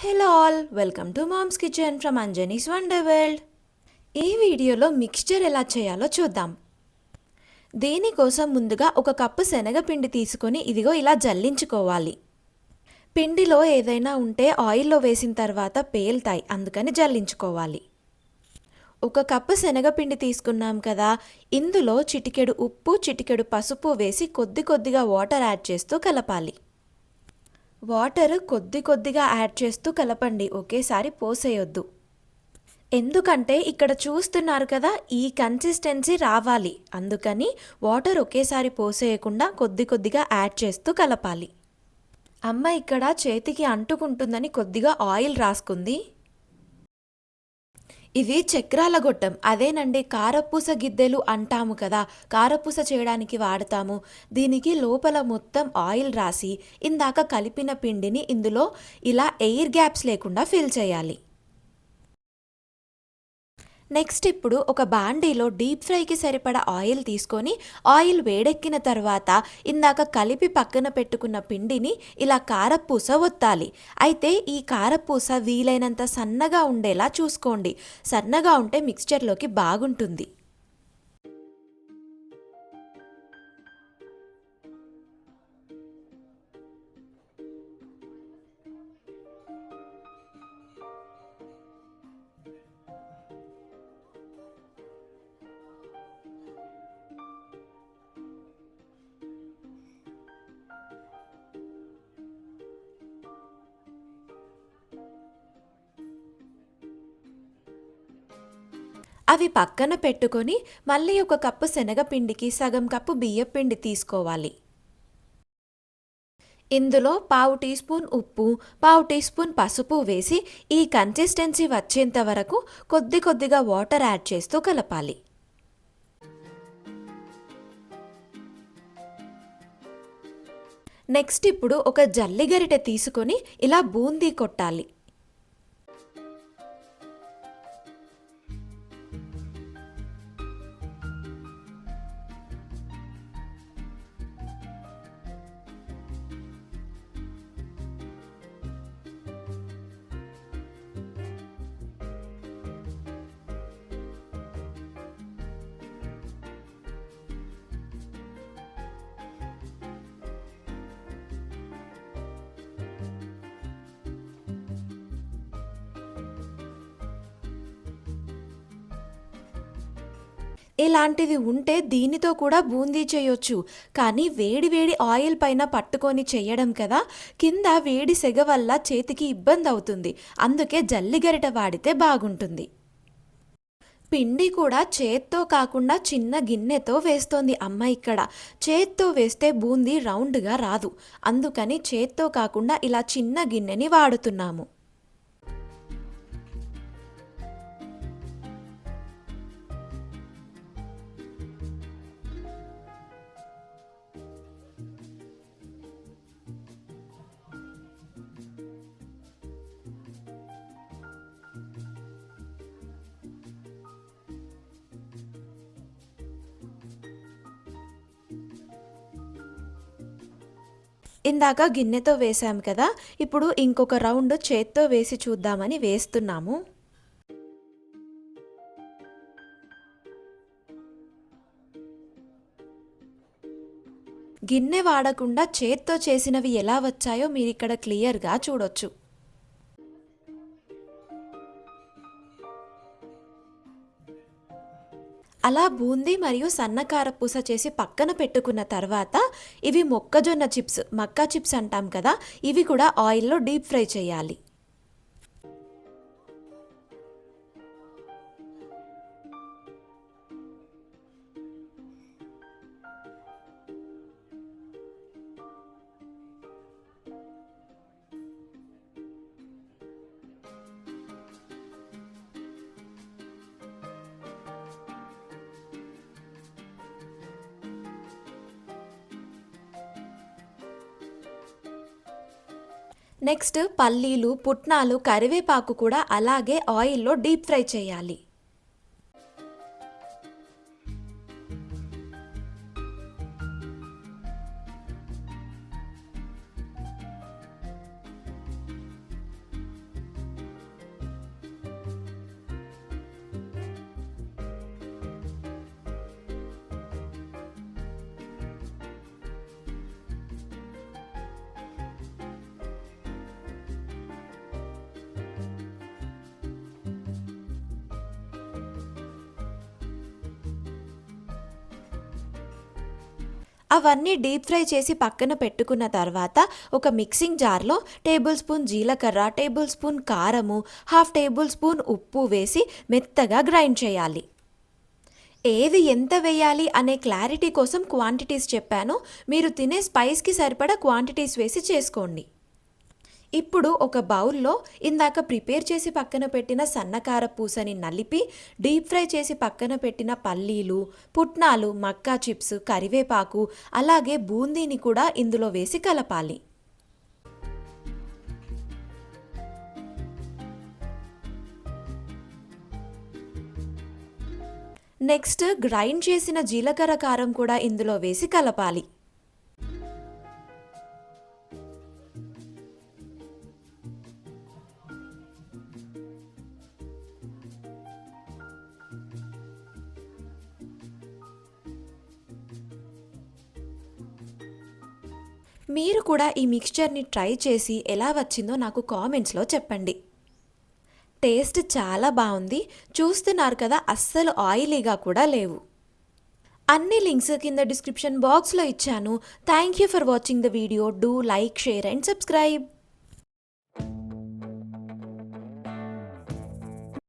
Hello all, welcome to mom's kitchen from Anjani's wonder world. ఈ వీడియోలో mixture ఎలా చేయాలో చూద్దాం. దీనికోసం ముందుగా ఒక కప్పు శనగపిండి తీసుకొని ఇదిగో ఇలా జల్లించుకోవాలి. పిండిలో ఏదైనా ఉంటే ఆయిల్లో వేసిన తర్వాత పేలుతాయి, అందుకని జల్లించుకోవాలి. ఒక కప్పు శనగపిండి తీసుకున్నాం కదా, ఇందులో చిటికెడు ఉప్పు, చిటికెడు పసుపు వేసి కొద్ది కొద్దిగా వాటర్ యాడ్ చేస్తూ కలపాలి. వాటర్ కొద్ది కొద్దిగా యాడ్ చేస్తూ కలపండి, ఒకేసారి పోసేయొద్దు. ఎందుకంటే ఇక్కడ చూస్తున్నారు కదా, ఈ కన్సిస్టెన్సీ రావాలి, అందుకని వాటర్ ఒకేసారి పోసేయకుండా కొద్ది కొద్దిగా యాడ్ చేస్తూ కలపాలి. అమ్మ ఇక్కడ చేతికి అంటుకుంటుందని కొద్దిగా ఆయిల్ రాసుకుంది. ఇది చక్రాల గొట్టం, అదేనండి కారపూస గిద్దెలు అంటాము కదా, కారపూస చేయడానికి వాడతాము. దీనికి లోపల మొత్తం ఆయిల్ రాసి ఇందాక కలిపిన పిండిని ఇందులో ఇలా ఎయిర్ గ్యాప్స్ లేకుండా ఫిల్ చేయాలి. నెక్స్ట్ ఇప్పుడు ఒక బాండీలో డీప్ ఫ్రైకి సరిపడా ఆయిల్ తీసుకొని ఆయిల్ వేడెక్కిన తర్వాత ఇందాక కలిపి పక్కన పెట్టుకున్న పిండిని ఇలా కారపూస ఒత్తాలి. అయితే ఈ కారపూస వీలైనంత సన్నగా ఉండేలా చూసుకోండి, సన్నగా ఉంటే మిక్స్చర్లోకి బాగుంటుంది. అవి పక్కన పెట్టుకొని మళ్ళీ ఒక కప్పు శనగపిండికి సగం కప్పు బియ్యపిండి తీసుకోవాలి. ఇందులో పావు టీ స్పూన్ ఉప్పు, పావు టీ స్పూన్ పసుపు వేసి ఈ కన్సిస్టెన్సీ వచ్చేంత వరకు కొద్ది కొద్దిగా వాటర్ యాడ్ చేస్తూ కలపాలి. నెక్స్ట్ ఇప్పుడు ఒక జల్లిగరిటె తీసుకొని ఇలా బూందీ కొట్టాలి. ఇలాంటిది ఉంటే దీనితో కూడా బూందీ చేయొచ్చు, కానీ వేడి వేడి ఆయిల్ పైన పట్టుకొని చేయడం కదా, కింద వేడి సెగ వల్ల చేతికి ఇబ్బంది అవుతుంది, అందుకే జల్లిగరిట వాడితే బాగుంటుంది. పిండి కూడా చేత్తో కాకుండా చిన్న గిన్నెతో వేస్తోంది అమ్మ ఇక్కడ. చేత్తో వేస్తే బూందీ రౌండ్గా రాదు, అందుకని చేత్తో కాకుండా ఇలా చిన్న గిన్నెని వాడుతున్నాము. ఇందాక గిన్నెతో వేసాం కదా, ఇప్పుడు ఇంకొక రౌండ్ చేత్తో వేసి చూద్దామని వేస్తున్నాము. గిన్నె వాడకుండా చేత్తో చేసినవి ఎలా వచ్చాయో మీరు ఇక్కడ క్లియర్గా చూడొచ్చు. అలా బూందీ మరియు సన్నకారపూస చేసి పక్కన పెట్టుకున్న తర్వాత ఇవి మొక్కజొన్న చిప్స్, మక్కా చిప్స్ అంటాం కదా, ఇవి కూడా ఆయిల్లో డీప్ ఫ్రై చేయాలి. నెక్స్ట్ పల్లీలు, పుట్నాలు, కరివేపాకు కూడా అలాగే ఆయిల్లో డీప్ ఫ్రై చేయాలి. అవన్నీ డీప్ ఫ్రై చేసి పక్కన పెట్టుకున్న తర్వాత ఒక మిక్సింగ్ జార్లో టేబుల్ స్పూన్ జీలకర్ర, టేబుల్ స్పూన్ కారము, హాఫ్ టేబుల్ స్పూన్ ఉప్పు వేసి మెత్తగా గ్రైండ్ చేయాలి. ఏది ఎంత వేయాలి అనే క్లారిటీ కోసం క్వాంటిటీస్ చెప్పాను. మీరు తినే స్పైస్కి సరిపడా క్వాంటిటీస్ వేసి చేసుకోండి. ఇప్పుడు ఒక బౌల్లో ఇందాక ప్రిపేర్ చేసి పక్కన పెట్టిన సన్నకార పూసని నలిపి డీప్ ఫ్రై చేసి పక్కన పెట్టిన పల్లీలు, పుట్నాలు, మక్కా చిప్స్, కరివేపాకు అలాగే బూందీని కూడా ఇందులో వేసి కలపాలి. నెక్స్ట్ గ్రైండ్ చేసిన జీలకర్ర కారం కూడా ఇందులో వేసి కలపాలి. మీరు కూడా ఈ మిక్స్చర్ని ట్రై చేసి ఎలా వచ్చిందో నాకు కామెంట్స్లో చెప్పండి. టేస్ట్ చాలా బాగుంది. చూస్తున్నారు కదా, అస్సలు ఆయిలీగా కూడా లేవు. అన్ని లింక్స్ కింద డిస్క్రిప్షన్ బాక్స్లో ఇచ్చాను. Thank you for watching the video. Do like, share and subscribe.